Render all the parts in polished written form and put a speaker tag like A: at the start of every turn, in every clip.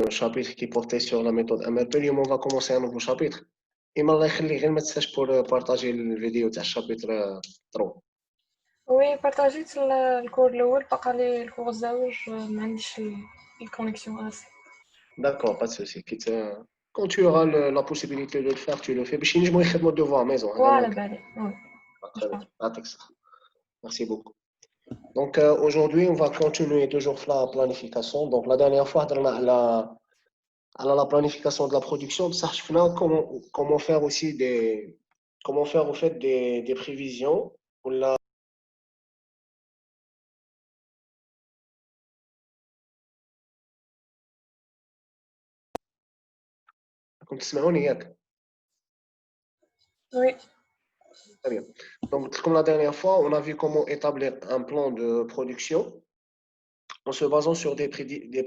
A: chapitre qui portait sur la méthode MLP. On va commencer un nouveau chapitre. Et الله يخلي غير ما تنساش pour partager الفيديو تاع الشابتر 3.
B: وي بارطاجيت الكور الاول بقى لي الكور الزاوج ما عنديش الكونيكسيون اسي.
A: D'accord, pas de souci. Quand tu auras la possibilité de le faire, tu le fais. باش ينجموا يخدموا الدوفوار maison.
B: وعلى بالي وي.
A: Très bien. Merci beaucoup. Donc aujourd'hui, on va continuer toujours la planification. Donc la dernière fois, on a la planification de la production. Ça, je fais comment faire aussi comment faire au fait des prévisions. كنت تسمعوني ياك؟
B: وي.
A: Très bien. Donc, comme la dernière fois, on a vu comment établir un plan de production en se basant sur des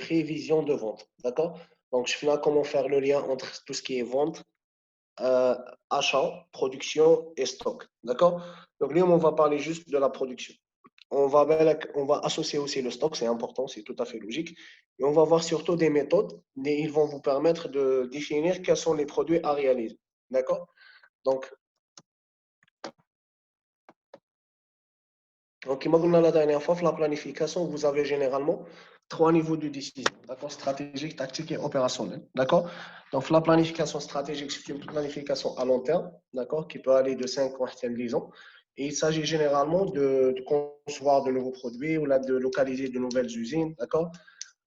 A: prévisions de vente. D'accord? Donc, je fais là comment faire le lien entre tout ce qui est vente, achat, production et stock. D'accord? Donc, là, on va parler juste de la production. On va associer aussi le stock, c'est important, c'est tout à fait logique. Et on va voir surtout des méthodes, et ils vont vous permettre de définir quels sont les produits à réaliser. D'accord? Donc, comme on a la dernière fois, la planification, vous avez généralement 3 niveaux de décision. D'accord? Stratégique, tactique et opérationnel. D'accord? Donc, la planification stratégique, c'est une planification à long terme, d'accord, qui peut aller de 5 ans à 10 ans. Et il s'agit généralement de concevoir de nouveaux produits ou là, de localiser de nouvelles usines. D'accord?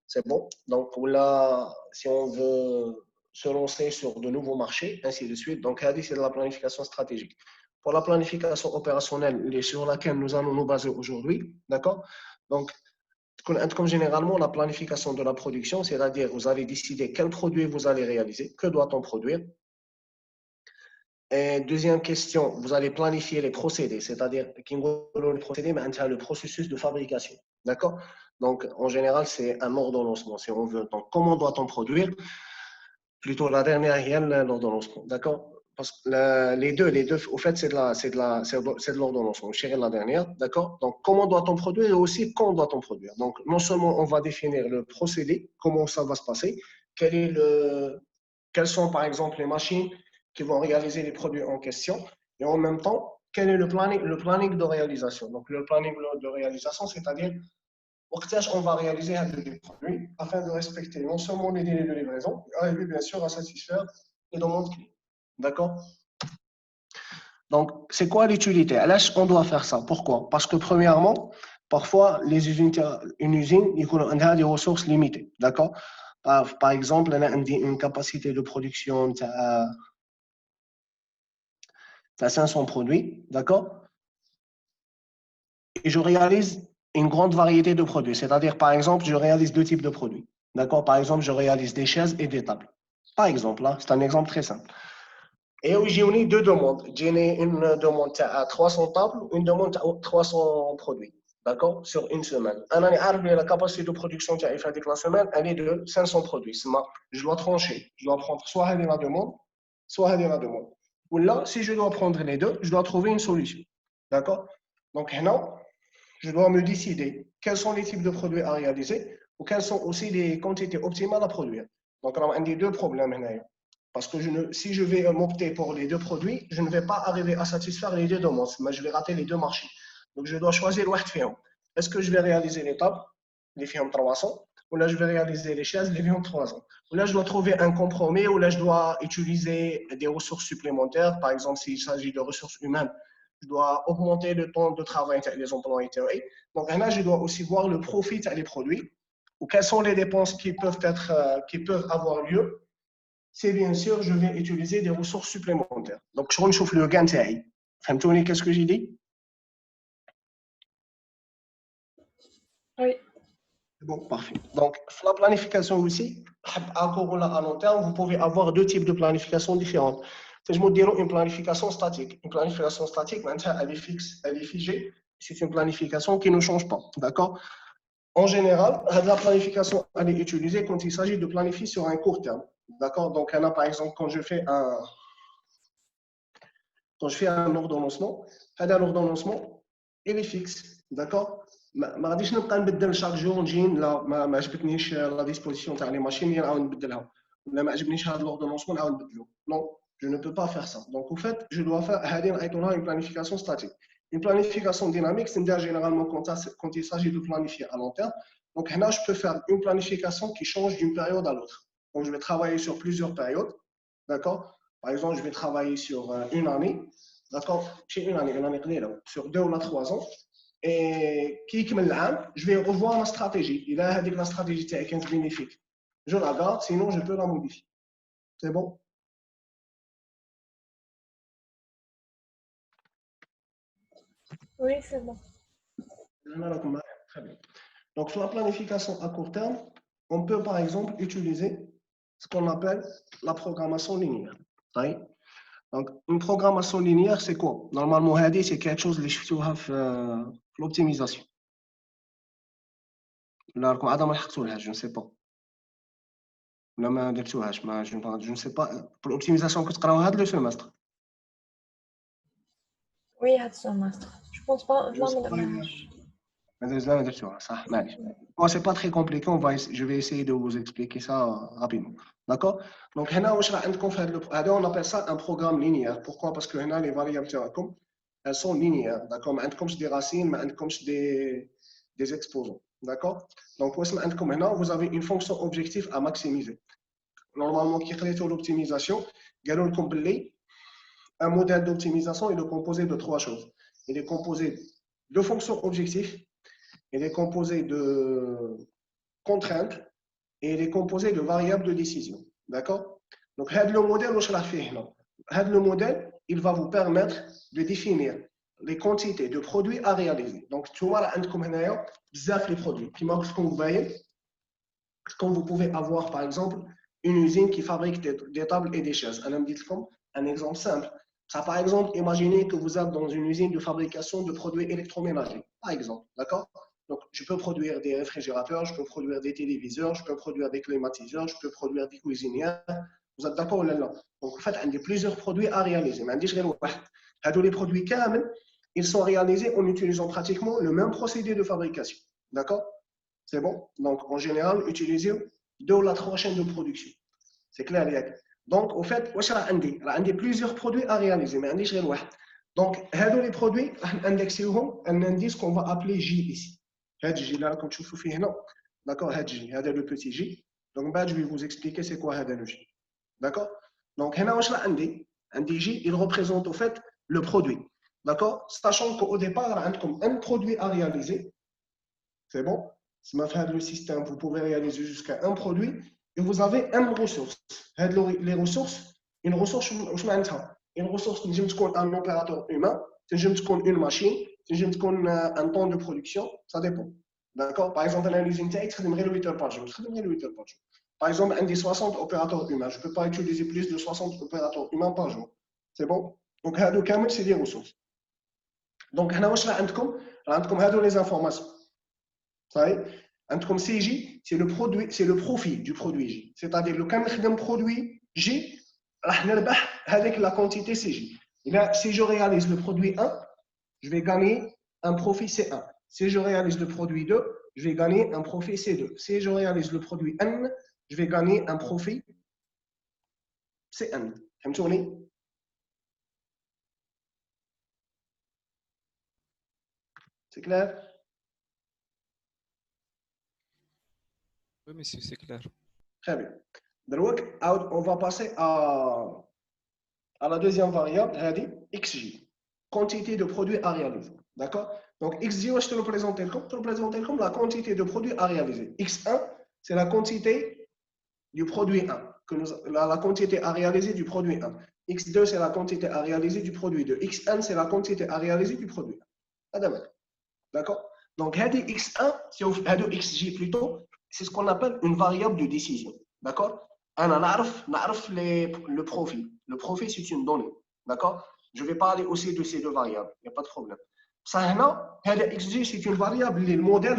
A: C'est bon. Donc, là, si on veut se lancer sur de nouveaux marchés, ainsi de suite. Donc, c'est de la planification stratégique. Pour la planification opérationnelle, sur laquelle nous allons nous baser aujourd'hui, d'accord? Donc, comme généralement, la planification de la production, c'est-à-dire vous allez décider quel produit vous allez réaliser, que doit-on produire. Et deuxième question, vous allez planifier les procédés, c'est-à-dire le procédé, mais le processus de fabrication, d'accord? Donc, en général, c'est un ordonnancement, si on veut. Donc, comment doit-on produire? Plutôt la dernière, il y a l'ordonnancement, d'accord? Parce que les deux, au fait, c'est de l'ordonnancement. Je la dernière, d'accord? Donc, comment doit-on produire et aussi quand doit-on produire? Donc, non seulement on va définir le procédé, comment ça va se passer, quelles sont, par exemple, les machines qui vont réaliser les produits en question, et en même temps, quel est le planning de réalisation? Donc, le planning de réalisation, c'est-à-dire on va réaliser des produits afin de respecter non seulement les délais de livraison, mais arriver bien sûr à satisfaire les demandes clients. D'accord? Donc, c'est quoi l'utilité? On doit faire ça. Pourquoi? Parce que premièrement, parfois, une usine, il a des ressources limitées. D'accord? Par exemple, elle a une capacité de production de 500 produits. D'accord? Et je réalise une grande variété de produits. C'est-à-dire, par exemple, je réalise 2 types de produits. D'accord? Par exemple, je réalise des chaises et des tables. Par exemple, là, c'est un exemple très simple. Et j'ai eu 2 demandes. J'ai une demande à 300 tables, une demande à 300 produits. D'accord? Sur une semaine. La capacité de production de la semaine, elle est de 500 produits. Je dois trancher. Je dois prendre soit la demande, soit la demande. Ou là, si je dois prendre les deux, je dois trouver une solution. D'accord? Donc, maintenant, je dois me décider quels sont les types de produits à réaliser ou quelles sont aussi les quantités optimales à produire. Donc, on a des 2 problèmes. Parce que si je vais m'opter pour les 2 produits, je ne vais pas arriver à satisfaire les 2 demandes, mais je vais rater les 2 marchés. Donc, je dois choisir le film. Est-ce que je vais réaliser les tables, les films 300, ou là, je vais réaliser les chaises, les films 300. Ou là, je dois trouver un compromis, ou là, je dois utiliser des ressources supplémentaires. Par exemple, s'il s'agit de ressources humaines, je dois augmenter le temps de travail des employés. Donc, là, je dois aussi voir le profit des produits, ou quelles sont les dépenses qui peuvent avoir lieu. C'est bien sûr, je vais utiliser des ressources supplémentaires. Donc, je chauffe le gain. Fahmtouni, qu'est-ce que j'ai dit?
B: Oui.
A: Bon, parfait. Donc, la planification aussi, à long terme, vous pouvez avoir 2 types de planification différentes. Je me dirais une planification statique. Une planification statique, elle est fixe, elle est figée. C'est une planification qui ne change pas. D'accord? En général, la planification elle est utilisée quand il s'agit de planifier sur un court terme. D'accord? Donc, par exemple, quand je fais un ordonnancement, il est fixe. D'accord? ما غاديش نبقى نبدل شاك جور نجي لا ما عجبتنيش لا ديسبوزيسيون تاع لي ماشين اللي نعاود نبدلها ولا ما عجبنيش هذا لوردونونسمون نعاود نبدلو نو je ne peux pas faire ça donc en fait je dois faire هذه نعيطولها une planification statique une planification dynamique c'est généralement quand il s'agit de planifier à long terme donc là je peux faire une planification qui change d'une période à l'autre donc je vais travailler sur plusieurs périodes d'accord par exemple je vais travailler sur une année d'accord chez une année sur 2 ou 3 ans. Et qui me l'a, je vais revoir ma stratégie. Il a dit que la stratégie est bénéfique. Je la garde, sinon je peux la modifier. C'est bon?
B: Oui, c'est bon.
A: Très bien. Donc, sur la planification à court terme, on peut par exemple utiliser ce qu'on appelle la programmation linéaire. Oui. Donc, une programmation linéaire, c'est quoi? Normalement, c'est quelque chose que je fais l'optimisation. Là, je ne sais pas. Je ne sais pas. Pour l'optimisation que tu as le semestre.
B: Oui, هاد semestre. Je pense pas.
A: Je sais pas. Bon, c'est pas très compliqué. Je vais essayer de vous expliquer ça rapidement. D'accord? Donc, on appelle ça un programme linéaire. Pourquoi? Parce que les variables, elles sont linéaires. D'accord? Comme des racines, comme des exposants. D'accord? Donc, vous avez une fonction objectif à maximiser. Normalement, qui est l'optimisation, un modèle d'optimisation est composé de 3 choses. Il est composé de fonctions objectifs, il est composé de contraintes et il est composé de variables de décision. D'accord? Donc, le modèle, il va vous permettre de définir les quantités de produits à réaliser. Donc, tu vois, les produits. Comme vous pouvez avoir, par exemple, une usine qui fabrique des tables et des chaises. Un exemple simple. Ça, par exemple, imaginez que vous êtes dans une usine de fabrication de produits électroménagers, par exemple. D'accord? Donc, je peux produire des réfrigérateurs, je peux produire des téléviseurs, je peux produire des climatiseurs, je peux produire des cuisinières. Vous êtes d'accord ou là? Donc, en fait, il y a plusieurs produits à réaliser. Mais les produits ils sont réalisés en utilisant pratiquement le même procédé de fabrication. D'accord? C'est bon? Donc, en général, utiliser 2 ou 3 chaînes de production. C'est clair, donc, au fait, il y a plusieurs produits à réaliser, mais il y a donc, les produits, un indice qu'on va appeler J ici. J, là, comme tu vois, non. D'accord, J, le petit J. Donc, je vais vous expliquer c'est quoi le J. D'accord? Donc, un J, il représente au fait le produit. D'accord? Sachant qu'au départ, il y a un produit à réaliser. C'est bon? Si vous faites le système, vous pouvez réaliser jusqu'à un produit et vous avez une ressource. Les ressources, une ressource, c'est un opérateur humain, c'est une machine, c'est un temps de production, ça dépend. D'accord? Par exemple, une usine tech, c'est 8 heures par jour. Par exemple, un des 60 opérateurs humains, je ne peux pas utiliser plus de 60 opérateurs humains par jour. C'est bon? Donc, c'est des ressources. Donc, vous les informations. Comme CJ, c'est le produit, c'est le profit du produit J. C'est-à-dire le quand d'un produit J, avec la quantité CJ. Et là, si je réalise le produit 1, je vais gagner un profit C1. Si je réalise le produit 2, je vais gagner un profit C2. Si je réalise le produit N, je vais gagner un profit CN. C'est clair?
C: Oui, monsieur, c'est clair.
A: Très bien. Donc, on va passer à la deuxième variable, XJ, quantité de produits à réaliser. D'accord? Donc, XJ, je te le présente comme la quantité de produits à réaliser. X1, c'est la quantité du produit 1, la quantité à réaliser du produit 1. X2, c'est la quantité à réaliser du produit 2. Xn, c'est la quantité à réaliser du produit 1. D'accord? Donc, X1, XJ plutôt, c'est ce qu'on appelle une variable de décision. D'accord? Le profit. Le profit, c'est une donnée. D'accord? Je vais parler aussi de ces deux variables. Il n'y a pas de problème. Ça, XJ, c'est une variable. Le modèle,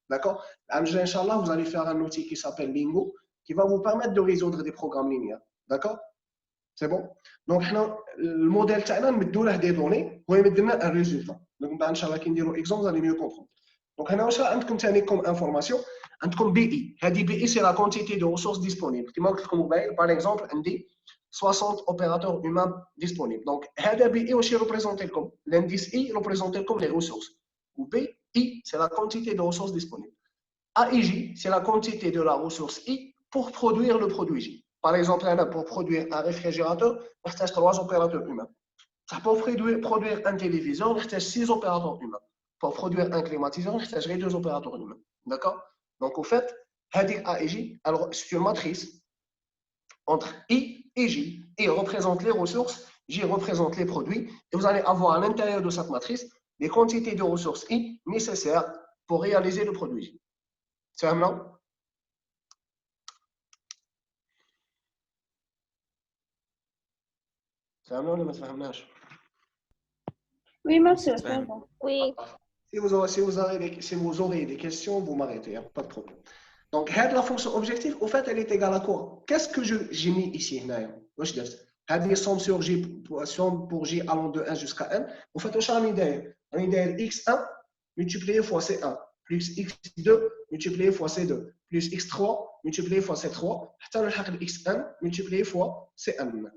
A: d'accord? Inch'Allah, vous allez faire un outil qui s'appelle Lingo, qui va vous permettre de résoudre des programmes linéaires. D'accord? C'est bon? Donc, le modèle, nous donne des données, nous donne un résultat. Donc, Inch'Allah, qui dit exemple, vous allez mieux comprendre. Donc, on a comme information, comme BI. BI, c'est la quantité de ressources disponibles. Par exemple, on dit 60 opérateurs humains disponibles. Donc, BI aussi représente comme l'indice I représente comme les ressources. Ou BI, c'est la quantité de ressources disponibles. AIJ, c'est la quantité de la ressource I pour produire le produit J. Par exemple, pour produire un réfrigérateur, on a 3 opérateurs humains. Pour produire un téléviseur, on a 6 opérateurs humains. Pour produire un climatiseur, on a 2 opérateurs humains. D'accord? Donc, au fait, AIJ, alors c'est une matrice entre I et J. I représente les ressources, J représente les produits. Et vous allez avoir à l'intérieur de cette matrice les quantités de ressources I nécessaires pour réaliser le produit J. C'est un nom? C'est un nom ou pas?
C: Oui, monsieur, c'est bon.
B: Oui.
A: Si vous aurez des questions, vous m'arrêtez, hein, pas de problème. Donc, la fonction objectif, au fait, elle est égale à quoi? Qu'est-ce que j'ai mis ici? Cette somme sur J, somme pour J allant de 1 jusqu'à n. En fait, on a une idée x1 multiplié fois c1 plus x2 multiplié fois c2 plus x3 multiplié fois c3 حتى نلحق x1 multiplié fois cn.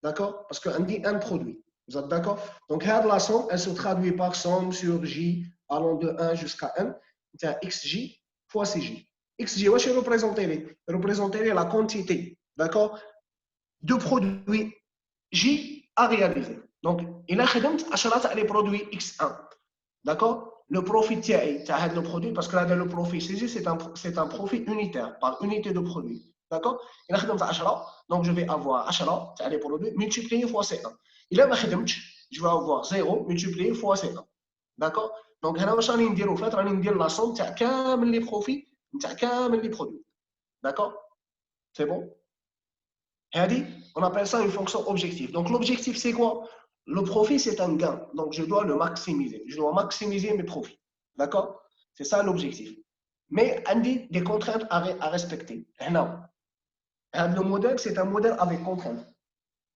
A: D'accord? Parce qu'on dit un produit. Vous êtes d'accord? Donc, la somme, elle se traduit par somme sur J allant de 1 jusqu'à n. C'est xj fois cj. xj, je vais représenter la quantité, d'accord, de produits J à réaliser. Donc, il a خدمت les produits x1. D'accord? Le profit le produit, parce que là, le profit CG, c'est un profit unitaire, par unité de produit. D'accord? Il a خدمت 10, donc je vais avoir 10 les produits multiplié fois C1. Il a je vais avoir 0 multiplié fois C1. D'accord? Donc, هنا واش راني ندير وفات راني ندير لا سوم تاع كامل لي بروفي تاع كامل لي برودوي. D'accord? C'est bon? On appelle ça une fonction objective. Donc, l'objectif, c'est quoi? Le profit, c'est un gain. Donc, je dois le maximiser. Je dois maximiser mes profits. D'accord? C'est ça l'objectif. Mais on dit des contraintes à respecter. Le modèle, c'est un modèle avec contraintes.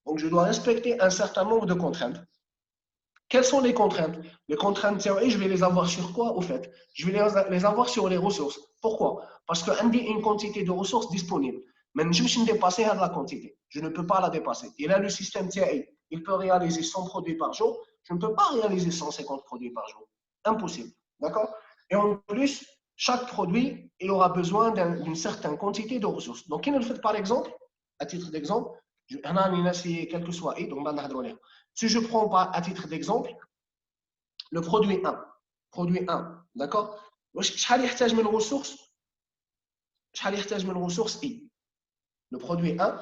A: Donc, je dois respecter un certain nombre de contraintes. Quelles sont les contraintes? Les contraintes théoriques, je vais les avoir sur quoi, au fait? Je vais les avoir sur les ressources. Pourquoi? Parce qu'on dit une quantité de ressources disponibles. Mais je ne peux dépasser la quantité. Je ne peux pas la dépasser. Et là, le système TI, il peut réaliser 100 produits par jour. Je ne peux pas réaliser 150 produits par jour. Impossible. D'accord? Et en plus, chaque produit, il aura besoin d'une certaine quantité de ressources. Donc, il le fait par exemple, à titre d'exemple, quel que soit I, donc si je prends à titre d'exemple le produit 1, d'accord? شحال يحتاج من ressources I. Le produit 1,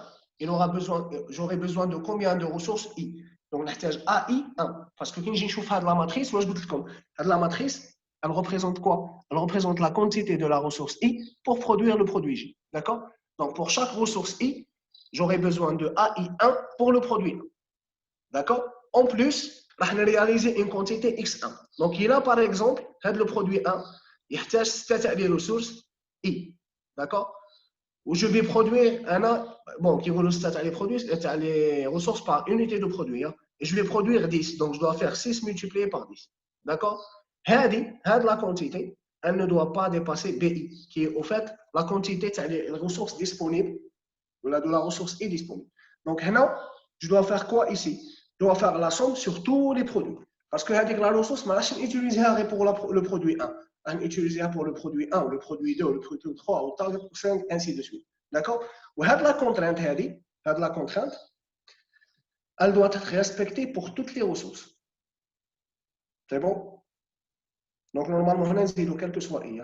A: j'aurai besoin de combien de ressources I? Donc, نحتاج AI1. Parce que quand je vois la matrice, moi je dis comme la matrice, elle représente quoi? Elle représente la quantité de la ressource I pour produire le produit J. D'accord? Donc, pour chaque ressource I, j'aurai besoin de AI1 pour le produit 1. D'accord? En plus, on va réaliser une quantité X1. Donc, il a par exemple, le produit 1, il y a 7 ressources I. D'accord? Où je vais produire qui les ressources par unité de produit. Et je vais produire 10. Donc, je dois faire 6 multiplié par 10. D'accord? La quantité, elle ne doit pas dépasser BI, qui est au fait la quantité des ressources disponibles, de la ressource I disponible. Donc, je dois faire quoi ici? Je dois faire la somme sur tous les produits. Parce que la ressource, je vais utiliser pour le produit 1. On utiliser pour le produit 1, le produit 2, le produit 3, ou 5, ainsi de suite. D'accord? Et la contrainte, elle doit être respectée pour toutes les ressources. C'est bon? Donc, normalement, quelle que soit I,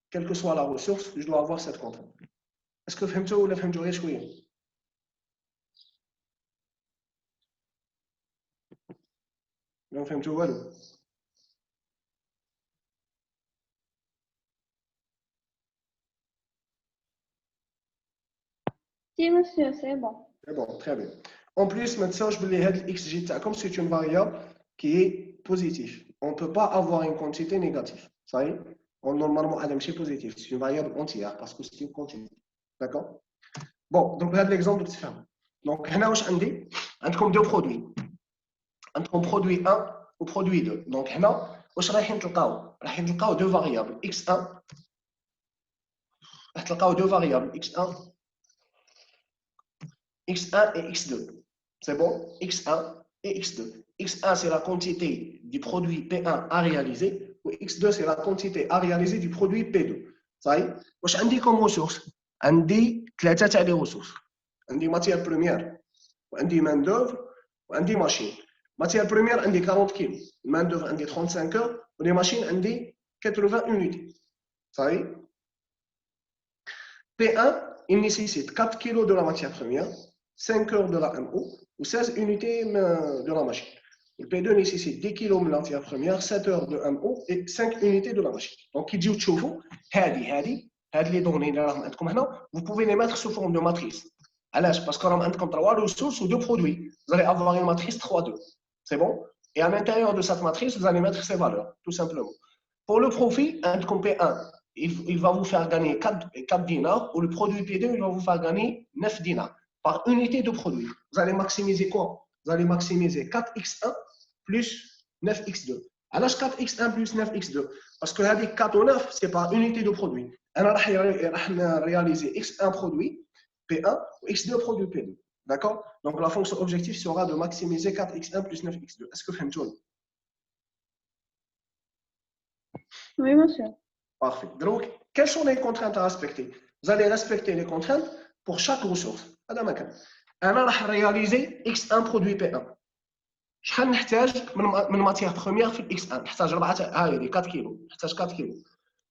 A: quelle que soit la ressource, je dois avoir cette contrainte. Est-ce que vous avez ou vous avez ما فهمتوا والو.
C: Si, monsieur, c'est bon.
A: C'est bon, très bien. En plus, maintenant, je vais dire xj comme c'est une variable qui est positive. On ne peut pas avoir une quantité négative. Ça y est, normalement, elle est positive. C'est une variable entière parce que c'est une quantité. D'accord? Bon, donc, là, l'exemple différent. Donc, on a comme deux produits. Un produit 1 au produit 2. Donc, هنا واش رايحين تلقاو؟ رايحين تلقاو deux variables x1 راح تلقاو deux variables x1 et x2. C'est bon? x1 et x2. x1 c'est la quantité du produit P1 à réaliser ou x2 c'est la quantité à réaliser du produit P2. Ça y est? واش عندي comme ressources؟ عندي ثلاثه تاع لي ressources. عندي matière première وعندي main d'œuvre وعندي machine. Matière première عندي 40 كيلو، main d'œuvre عندي 35 heures و les machines عندي 80 unités. Ça y est? P1 il nécessite 4 kg de la matière première, 5 heures de la MO ou 16 unités de la machine. Le P2 nécessite 10 kg de la matière première, 7 heures de MO et 5 unités de la machine. Donc, qui dit تشوفوا هذه les données اللي راهم عندكم هنا, vous pouvez les mettre sous forme de matrice. علاش؟ parce que راهم عندكم 3 ressources ou 2 produits. Vous allez avoir une matrice 3-2. C'est bon? Et à l'intérieur de cette matrice, vous allez mettre ces valeurs, tout simplement. Pour le profit, عندكم P1, il va vous faire gagner 4 dinars, ou le produit P2, il va vous faire gagner 9 dinars par unité de produit. Vous allez maximiser quoi? Vous allez maximiser 4x1 plus 9x2. Alors, 4x1 plus 9x2, parce que 4 ou 9, c'est par unité de produit. On va réaliser x1 produit P1 ou x2 produit P2. D'accord? Donc, la fonction objectif sera de maximiser 4x1 plus 9x2. Est-ce que vous comprenez?
C: Oui, monsieur.
A: Parfait. Donc, quelles sont les contraintes à respecter? Vous allez respecter les contraintes pour chaque ressource. On va réaliser x1 produit P1. شحال نحتاج من ماتيير بروميير في الاكس 1 نحتاج 4 كيلو نحتاج 4 كيلو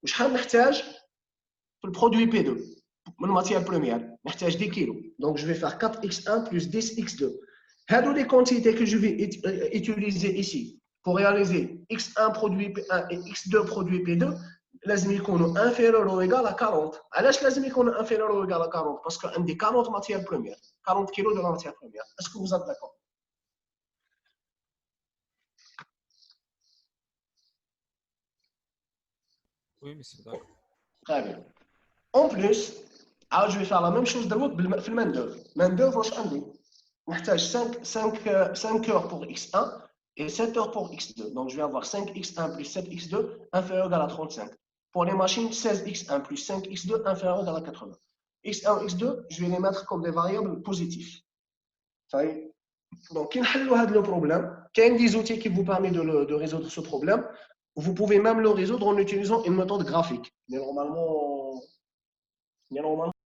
A: وشحال نحتاج في البرودوي بي 2 من ماتيير بروميير نحتاج 10 كيلو donc je vais faire 4x1 plus 10x2 هادو les quantités que je vais utiliser ici pour réaliser x1 produit P1 et x2 produit P2 لازم يكونوا inférieur ou égal à 40 علاش لازم يكونوا inférieur ou égal à 40 parce que عندي 40 matières premières 40 كيلو de la matière première est-ce que vous êtes d'accord?
D: Oui, mais c'est d'accord.
A: Très bien. En plus, alors je vais faire la même chose dans le main d'œuvre. Main d'œuvre, واش عندي؟ نحتاج 5 heures pour x1 et 7 heures pour x2. Donc je vais avoir 5x1 plus 7x2 inférieur à 35. Pour les machines, 16x1 plus 5x2 inférieur à 80. x1 et x2, je vais les mettre comme des variables positives. Ça y est. Donc, quand on a le problème, il y a des outils qui vous permettent de résoudre ce problème. Vous pouvez même le résoudre en utilisant une méthode graphique. Normalement